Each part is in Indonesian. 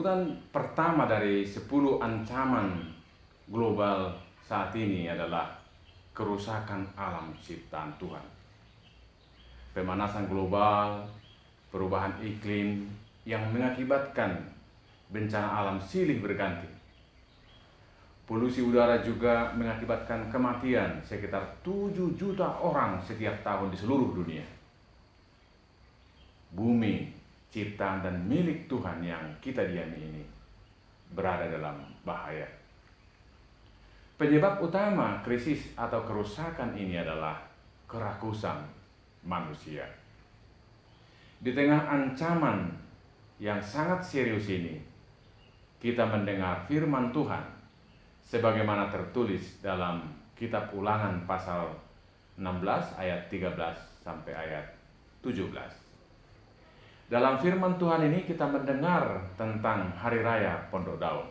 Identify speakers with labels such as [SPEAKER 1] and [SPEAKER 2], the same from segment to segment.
[SPEAKER 1] Urutan pertama dari 10 ancaman global saat ini adalah kerusakan alam ciptaan Tuhan. Pemanasan global, perubahan iklim yang mengakibatkan bencana alam silih berganti. Polusi udara juga mengakibatkan kematian sekitar 7 juta orang setiap tahun di seluruh dunia. Bumi, ciptaan dan milik Tuhan yang kita diami ini berada dalam bahaya. Penyebab utama krisis atau kerusakan ini adalah kerakusan manusia. Di tengah ancaman yang sangat serius ini, kita mendengar firman Tuhan sebagaimana tertulis dalam kitab Ulangan pasal 16 ayat 13 sampai ayat 17. Dalam firman Tuhan ini kita mendengar tentang Hari Raya Pondok Daun.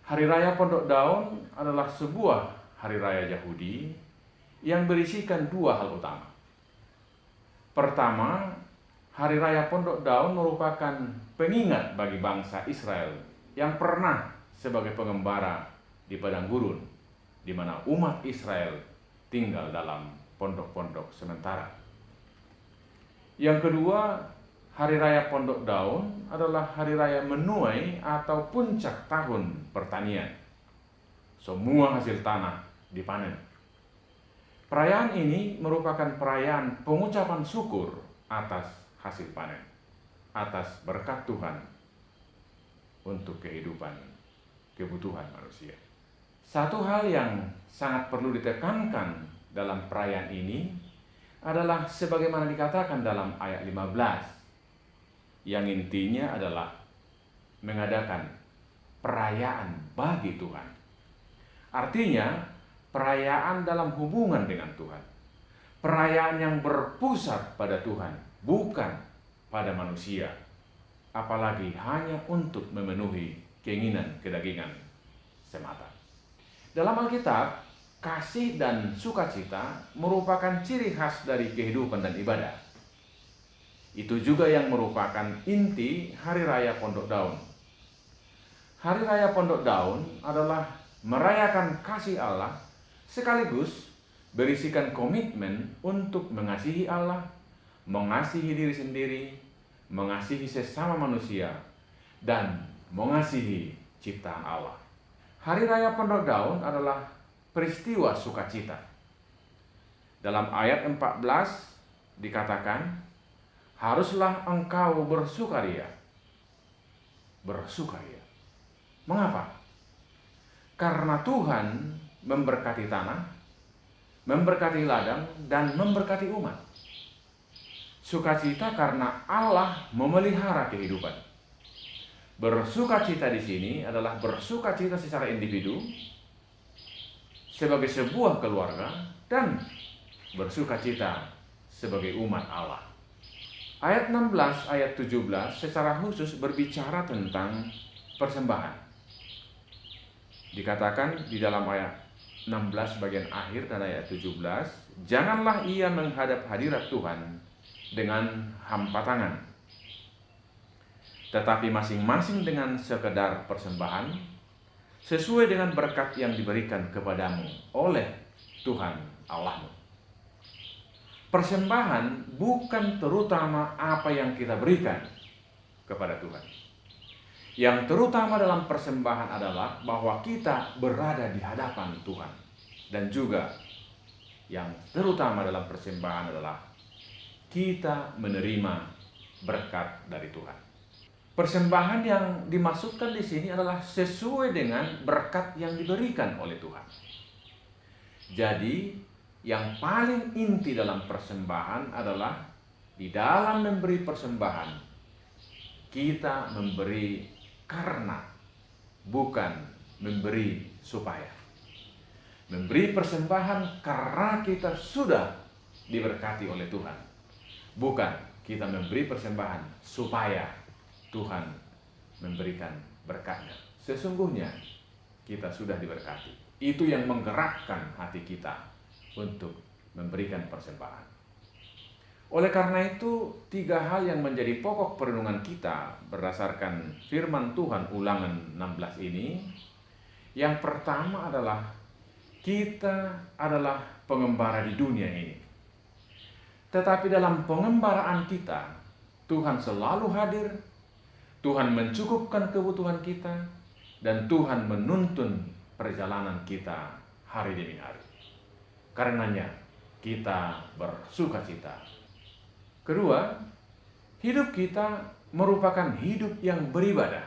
[SPEAKER 1] Hari Raya Pondok Daun adalah sebuah hari raya Yahudi yang berisikan dua hal utama. Pertama, Hari Raya Pondok Daun merupakan pengingat bagi bangsa Israel yang pernah sebagai pengembara di padang gurun, di mana umat Israel tinggal dalam pondok-pondok sementara. Yang kedua, Hari Raya Pondok Daun adalah hari raya menuai atau puncak tahun pertanian. Semua hasil tanah dipanen. Perayaan ini merupakan perayaan pengucapan syukur atas hasil panen, atas berkat Tuhan untuk kebutuhan manusia. Satu hal yang sangat perlu ditekankan dalam perayaan ini adalah sebagaimana dikatakan dalam ayat 15, yang intinya adalah mengadakan perayaan bagi Tuhan. Artinya, perayaan dalam hubungan dengan Tuhan. Perayaan yang berpusat pada Tuhan, bukan pada manusia. Apalagi hanya untuk memenuhi keinginan kedagingan semata. Dalam Alkitab, kasih dan sukacita merupakan ciri khas dari kehidupan dan ibadah. Itu juga yang merupakan inti Hari Raya Pondok Daun. Hari Raya Pondok Daun adalah merayakan kasih Allah sekaligus berisikan komitmen untuk mengasihi Allah, mengasihi diri sendiri, mengasihi sesama manusia, dan mengasihi ciptaan Allah. Hari Raya Pondok Daun adalah peristiwa sukacita. Dalam ayat 14 dikatakan, haruslah engkau bersukaria. Bersukaria. Mengapa? Karena Tuhan memberkati tanah, memberkati ladang, dan memberkati umat. Sukacita karena Allah memelihara kehidupan. Bersukacita di sini adalah bersukacita secara individu, sebagai sebuah keluarga, dan bersukacita sebagai umat Allah. Ayat 16, ayat 17 secara khusus berbicara tentang persembahan. Dikatakan di dalam ayat 16 bagian akhir dan ayat 17, janganlah ia menghadap hadirat Tuhan dengan hampa tangan, tetapi masing-masing dengan sekedar persembahan sesuai dengan berkat yang diberikan kepadamu oleh Tuhan Allahmu. Persembahan bukan terutama apa yang kita berikan kepada Tuhan. Yang terutama dalam persembahan adalah bahwa kita berada di hadapan Tuhan. Dan juga yang terutama dalam persembahan adalah kita menerima berkat dari Tuhan. Persembahan yang dimaksudkan di sini adalah sesuai dengan berkat yang diberikan oleh Tuhan. Jadi, yang paling inti dalam persembahan adalah di dalam memberi persembahan, kita memberi karena, bukan memberi supaya. Memberi persembahan karena kita sudah diberkati oleh Tuhan, bukan kita memberi persembahan supaya Tuhan memberikan berkatnya. Sesungguhnya kita sudah diberkati. Itu yang menggerakkan hati kita untuk memberikan persembahan. Oleh karena itu, 3 hal yang menjadi pokok perenungan kita berdasarkan firman Tuhan Ulangan 16 ini. Yang pertama adalah kita adalah pengembara di dunia ini. Tetapi dalam pengembaraan kita, Tuhan selalu hadir, Tuhan mencukupkan kebutuhan kita, dan Tuhan menuntun perjalanan kita hari demi hari. Karenanya, kita bersukacita. Kedua, hidup kita merupakan hidup yang beribadah.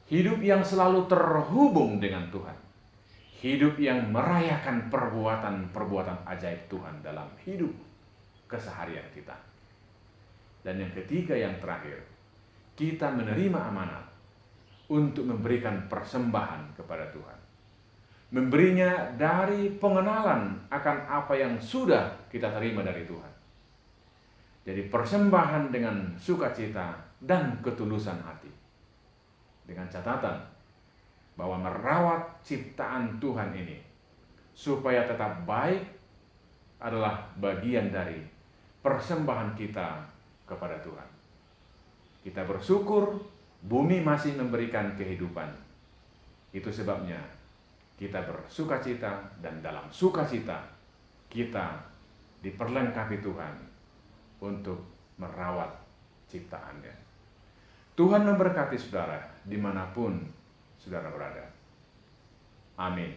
[SPEAKER 1] Hidup yang selalu terhubung dengan Tuhan. Hidup yang merayakan perbuatan-perbuatan ajaib Tuhan dalam hidup keseharian kita. Dan yang ketiga, yang terakhir, kita menerima amanat untuk memberikan persembahan kepada Tuhan. Memberinya dari pengenalan akan apa yang sudah kita terima dari Tuhan. Jadi persembahan dengan sukacita dan ketulusan hati. Dengan catatan bahwa merawat ciptaan Tuhan ini supaya tetap baik adalah bagian dari persembahan kita kepada Tuhan. Kita bersyukur bumi masih memberikan kehidupan. Itu sebabnya kita bersukacita, dan dalam sukacita kita diperlengkapi Tuhan untuk merawat ciptaannya. Tuhan memberkati saudara dimanapun saudara berada. Amin.